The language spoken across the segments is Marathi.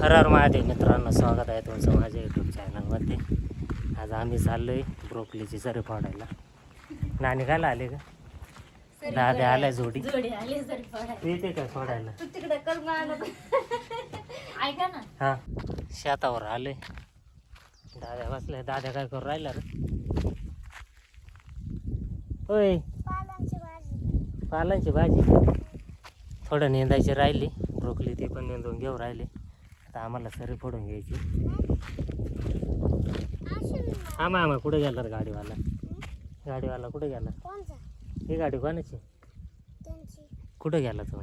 हर हर महादेव मित्रांनो, स्वागत आहे तुमचं माझ्या यूट्यूब चॅनलमध्ये. आज आम्ही चाललोय ब्रोकलीची सरी फोडायला. नानी खायला आले का? दादा आलाय जोडी येते का फोडायला? ऐका ना, हा, शेतावर आले. दादा बसले. दादा काय करू राहिला रे? होय, पालांची भाजी. थोडं नेंदायची राहिली ब्रोकली, ती पण नेंदून घेऊ राहिली. आता आम्हाला सरी फोडून घ्यायची. हा मामा कुठे गेला रे गाडीवाला? गाडीवाला कुठे गेला? ही गाडी कोणाची? कुठे गेला तो?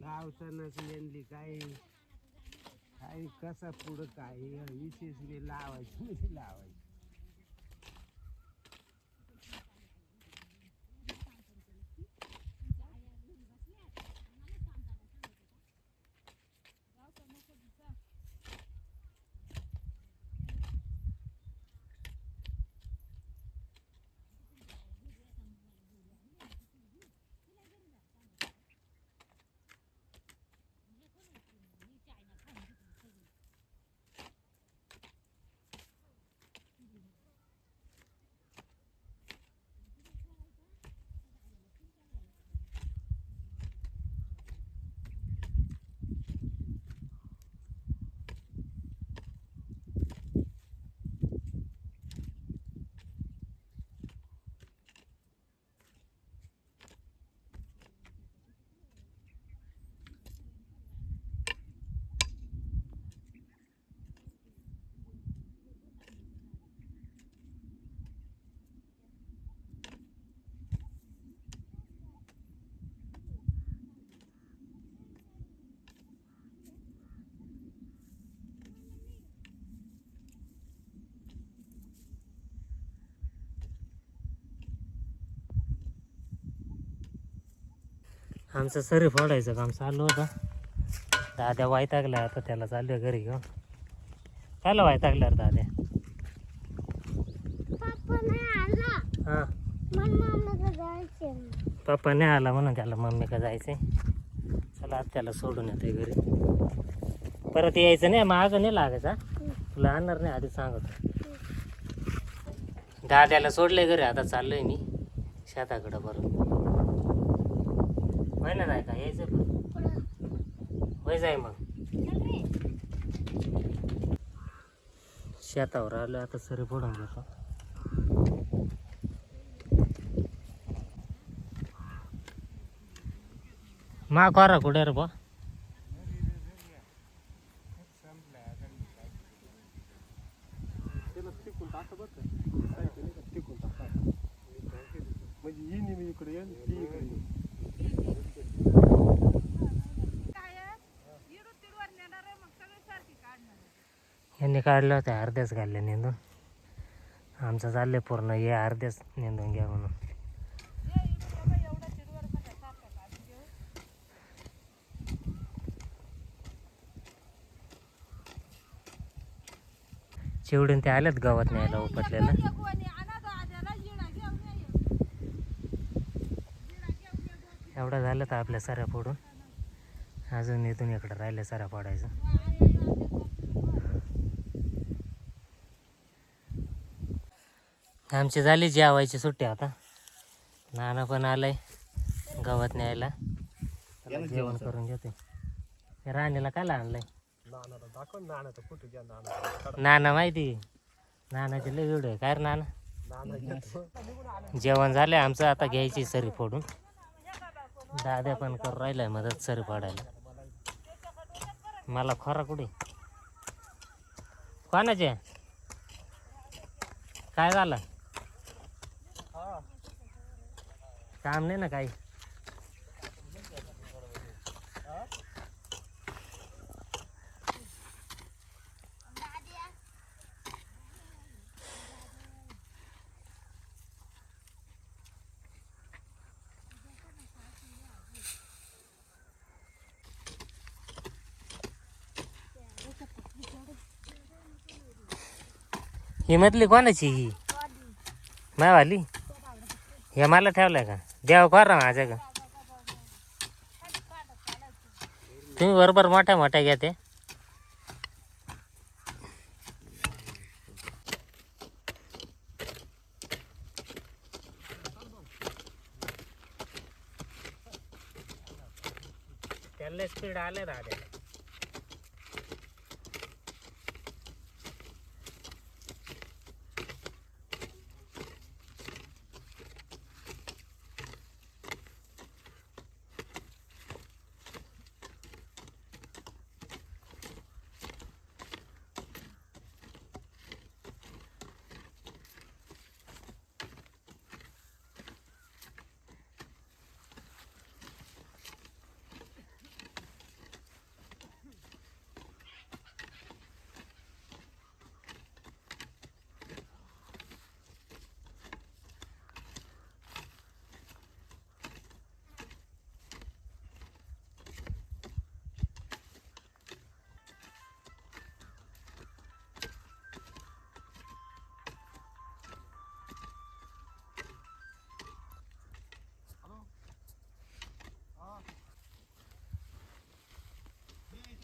लावतानाच नेमली काय काय कसा पुढं काय विशेष मी लावायची म्हणजे लावायची. आमचं सरी फोडायचं काम चालू होतं. दाद्या वैतागला, आता त्याला चालू घरी घेऊन. कायला वैतागला रे दाद्या? हां, पप्पा नाही आला म्हणून त्याला मम्मी का जायचंय. चला आज त्याला सोडून येते घरी. परत यायचं नाही, मागं नाही लागायचा. तुला आणणार नाही आधी सांगतो. दाद्याला सोडले घरी, आता चाललोय मी शेताकडं. बरं होय ना, जाय का यायचं पण होय, जाय मग. शेतावर आलो आता, सरी फोडून घेतो. मा खोरा कुठे रे बा? यांनी काढलं होतं अर्ध्याच घालले नेंदून. आमचं चाललंय पूर्ण हे अर्ध्याच नेंदून घ्या म्हणून. चिवडून ते आलेत गावात न्यायला उपटलेलं. एवढं झालं तर आपल्या साऱ्या फोडून. अजून इथून इकडं राहिलं साऱ्या फोडायचं. आमची झाली जेवायची सुट्टी आता. नाना पण आलाय गावात न्यायला. जेवण करून घेते. राणीला काय आणलंय? नाना माहिती, नानाचे लय व्हिडिओ आहे. काय रे नाना? जेवण झालंय आमचं, आता घ्यायची सरी फोडून. दाद्या पण करून राहिलाय मदत सरी फोडायला. मला खोरा कुठे? कोणाचे? काय झालं? काम नाही ना काही? ही मधली कोणाची ही मायवाली हे मला ठेवलंय का देव करा माझ्या का तुम्ही बरोबर मोठ्या मोठ्या घ्या ते त्याला स्पीड आले दादा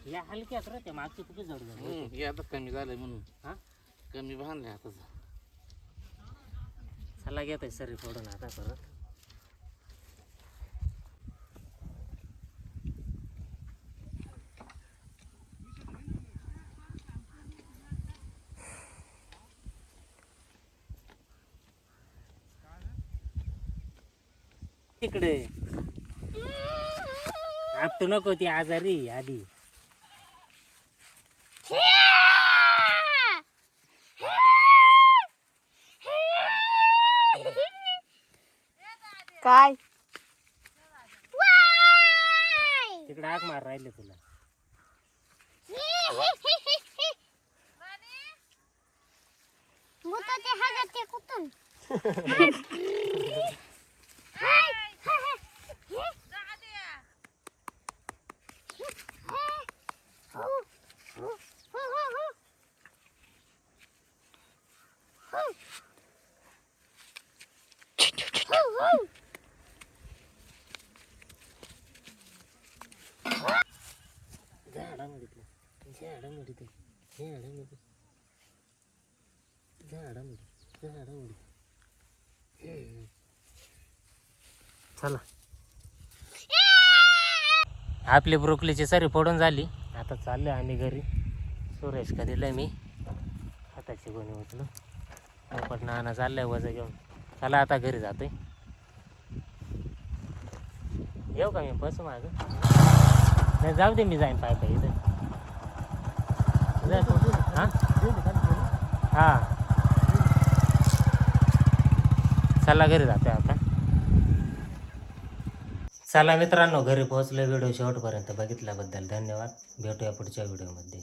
या हलक्यात राहते मागची कुठे जड झाली हे आता कमी झालंय म्हणून हा कमी बांधले आता चला घेत आहे सरी फोडून आता परत तिकडे आपटू नको ती आजारी आधी काय तिकडे आग मार राहिले तुला कुठून चला आपली ब्रोकलीची सरी फोडून झाली आता चाललोय आम्ही घरी सुरेश का दिलंय मी हाताची गोणी उचलून मोपट नाना चाललंय वजन घेऊन चला आता घरी जातोय येऊ का मी बसू माग नाही जाऊ दे मी जाईन पाय पाय इथं हां हां चला घरी जातोय आता चला मित्रांनो घरी पोहोचलो व्हिडिओ शेवटपर्यंत बघितल्याबद्दल धन्यवाद भेटूया पुढच्या व्हिडिओमध्ये